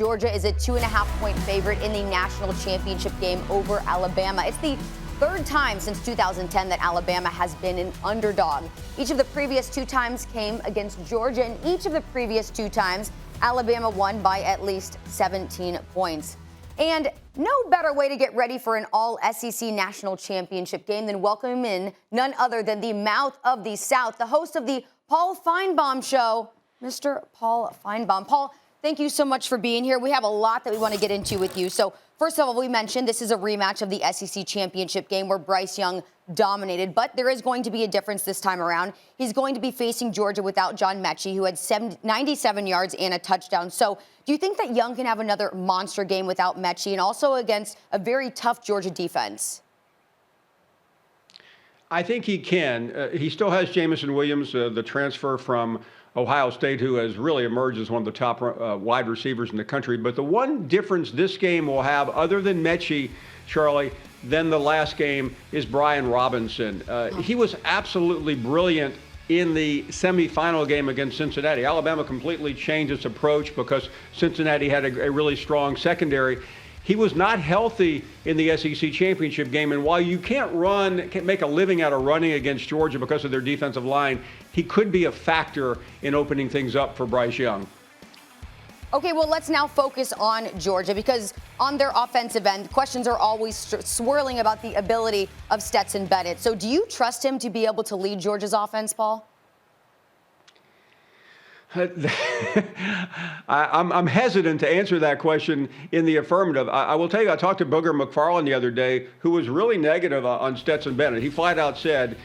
Georgia is a 2.5-point favorite in the national championship game over Alabama. It's the third time since 2010 that Alabama has been an underdog. Each of the previous two times came against Georgia, and each of the previous two times, Alabama won by at least 17 points. And no better way to get ready for an all-SEC national championship game than welcoming in none other than the mouth of the South, the host of the Paul Finebaum Show, Mr. Paul Finebaum. Paul, thank you so much for being here. We have a lot that we want to get into with you. So first of all, we mentioned this is a rematch of the SEC championship game where Bryce Young dominated, but there is going to be a difference this time around. He's going to be facing Georgia without John Mechie, who had 97 yards and a touchdown. So do you think that Young can have another monster game without Mechie and also against a very tough Georgia defense? I think he can. He still has Jamison Williams, the transfer from Ohio State, who has really emerged as one of the top wide receivers in the country. But the one difference this game will have, other than Mechie, Charlie, than the last game, is Brian Robinson. He was absolutely brilliant in the semifinal game against Cincinnati. Alabama completely changed its approach because Cincinnati had a really strong secondary. He was not healthy in the SEC championship game, and while you can't make a living out of running against Georgia because of their defensive line, he could be a factor in opening things up for Bryce Young. Okay, well, let's now focus on Georgia because on their offensive end, questions are always swirling about the ability of Stetson Bennett. So do you trust him to be able to lead Georgia's offense, Paul? I'm hesitant to answer that question in the affirmative. I will tell you, I talked to Booger McFarland the other day, who was really negative on Stetson Bennett. He flat out said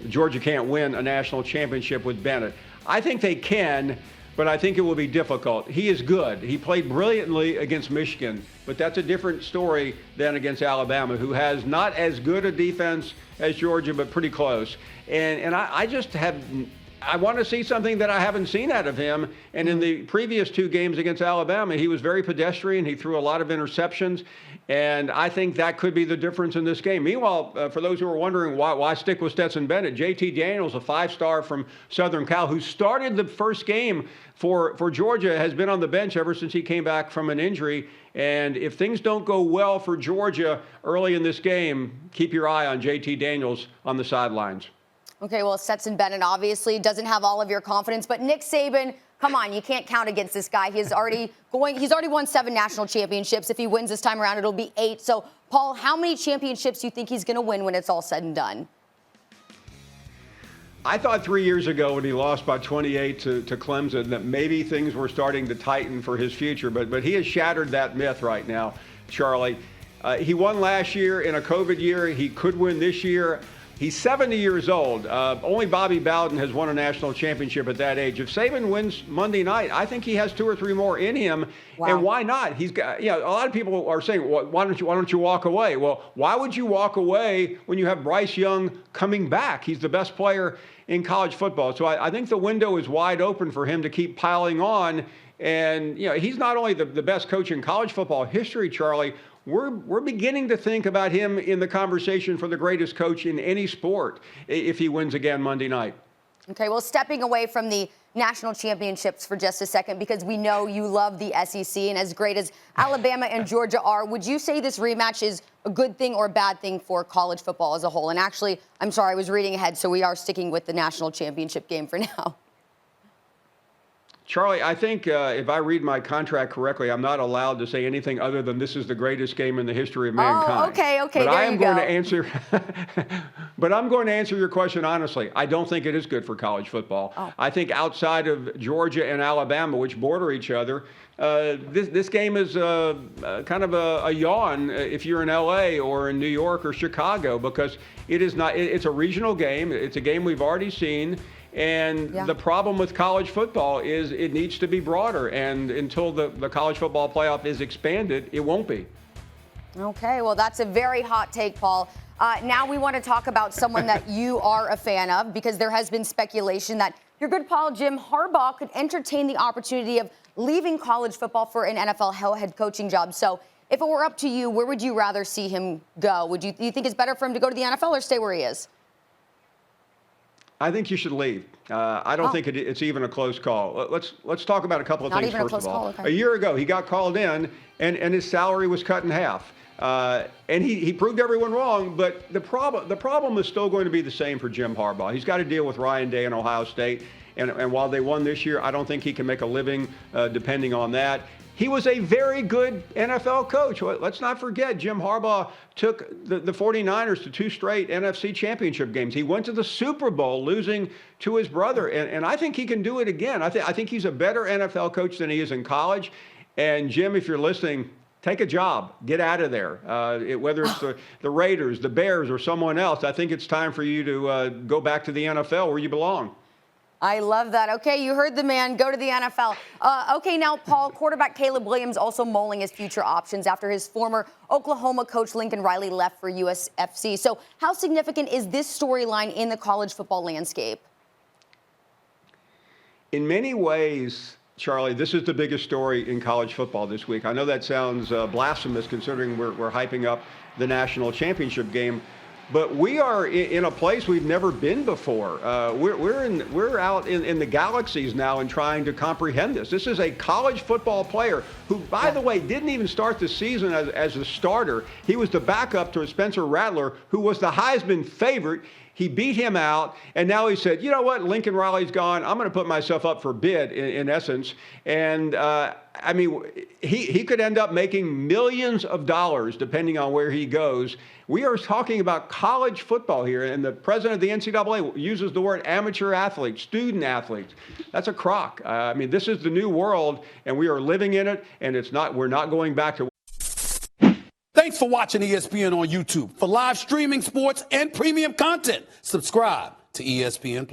Georgia can't win a national championship with Bennett. I think they can, but I think it will be difficult. He is good. He played brilliantly against Michigan, but that's a different story than against Alabama, who has not as good a defense as Georgia, but pretty close. And I want to see something that I haven't seen out of him. And in the previous two games against Alabama, he was very pedestrian. He threw a lot of interceptions. And I think that could be the difference in this game. Meanwhile, for those who are wondering why stick with Stetson Bennett, JT Daniels, a five-star from Southern Cal, who started the first game for Georgia, has been on the bench ever since he came back from an injury. And if things don't go well for Georgia early in this game, keep your eye on JT Daniels on the sidelines. Okay, well, Stetson Bennett obviously doesn't have all of your confidence, but Nick Saban, come on, you can't count against this guy. He's already won 7 national championships. If he wins this time around, it'll be 8. So, Paul, how many championships do you think he's going to win when it's all said and done? I thought 3 years ago when he lost by 28 to Clemson that maybe things were starting to tighten for his future, but he has shattered that myth right now, Charlie. He won last year in a COVID year. He could win this year. He's 70 years old. Only Bobby Bowden has won a national championship at that age. If Saban wins Monday night, I think he has 2 or 3 more in him. Wow. And why not? He's got, a lot of people are saying, well, why don't you walk away? Well, why would you walk away when you have Bryce Young coming back? He's the best player in college football. So I think the window is wide open for him to keep piling on. And, he's not only the best coach in college football history, Charlie. We're beginning to think about him in the conversation for the greatest coach in any sport if he wins again Monday night. Okay, well, stepping away from the national championships for just a second, because we know you love the SEC, and as great as Alabama and Georgia are, would you say this rematch is a good thing or a bad thing for college football as a whole? And actually, I'm sorry, I was reading ahead, so we are sticking with the national championship game for now. Charlie, I think if I read my contract correctly, I'm not allowed to say anything other than this is the greatest game in the history of mankind. Oh, okay, but there I am you going go. to answer. But I'm going to answer your question honestly. I don't think it is good for college football. Oh. I think outside of Georgia and Alabama, which border each other, this game is kind of a yawn if you're in LA or in New York or Chicago, because it is not. It's a regional game. It's a game we've already seen. And the problem with college football is it needs to be broader. And until the college football playoff is expanded, it won't be. Okay, well, that's a very hot take, Paul. Now we want to talk about someone that you are a fan of, because there has been speculation that your good pal Jim Harbaugh could entertain the opportunity of leaving college football for an NFL head coaching job. So if it were up to you, where would you rather see him go? Do you think it's better for him to go to the NFL or stay where he is? I think you should leave. I don't think it's even a close call. Let's talk about a couple of things first of all. A year ago, he got called in, and his salary was cut in half. And he proved everyone wrong, but the problem is still going to be the same for Jim Harbaugh. He's got to deal with Ryan Day and Ohio State, and while they won this year, I don't think he can make a living depending on that. He was a very good NFL coach. Let's not forget, Jim Harbaugh took the 49ers to 2 straight NFC championship games. He went to the Super Bowl losing to his brother, and I think he can do it again. I think he's a better NFL coach than he is in college. And Jim, if you're listening, take a job. Get out of there. Whether it's the Raiders, the Bears, or someone else, I think it's time for you to go back to the NFL where you belong. I love that. Okay, you heard the man. Go to the NFL. Okay, now, Paul, quarterback Caleb Williams also mulling his future options after his former Oklahoma coach Lincoln Riley left for USFC. So how significant is this storyline in the college football landscape? In many ways, Charlie, this is the biggest story in college football this week. I know that sounds blasphemous considering we're hyping up the national championship game. But we are in a place we've never been before. We're out in the galaxies now and trying to comprehend this. This is a college football player who, by the way, didn't even start the season as a starter. He was the backup to Spencer Rattler, who was the Heisman favorite. He beat him out, and now he said, you know what, Lincoln Riley's gone. I'm going to put myself up for bid, in essence. And, I mean, he could end up making millions of dollars depending on where he goes. We are talking about college football here, and the president of the NCAA uses the word amateur athletes, student athletes. That's a crock. I mean, this is the new world, and we are living in it, and we're not going back to. Thanks for watching ESPN on YouTube. For live streaming, sports, and premium content, subscribe to ESPN+.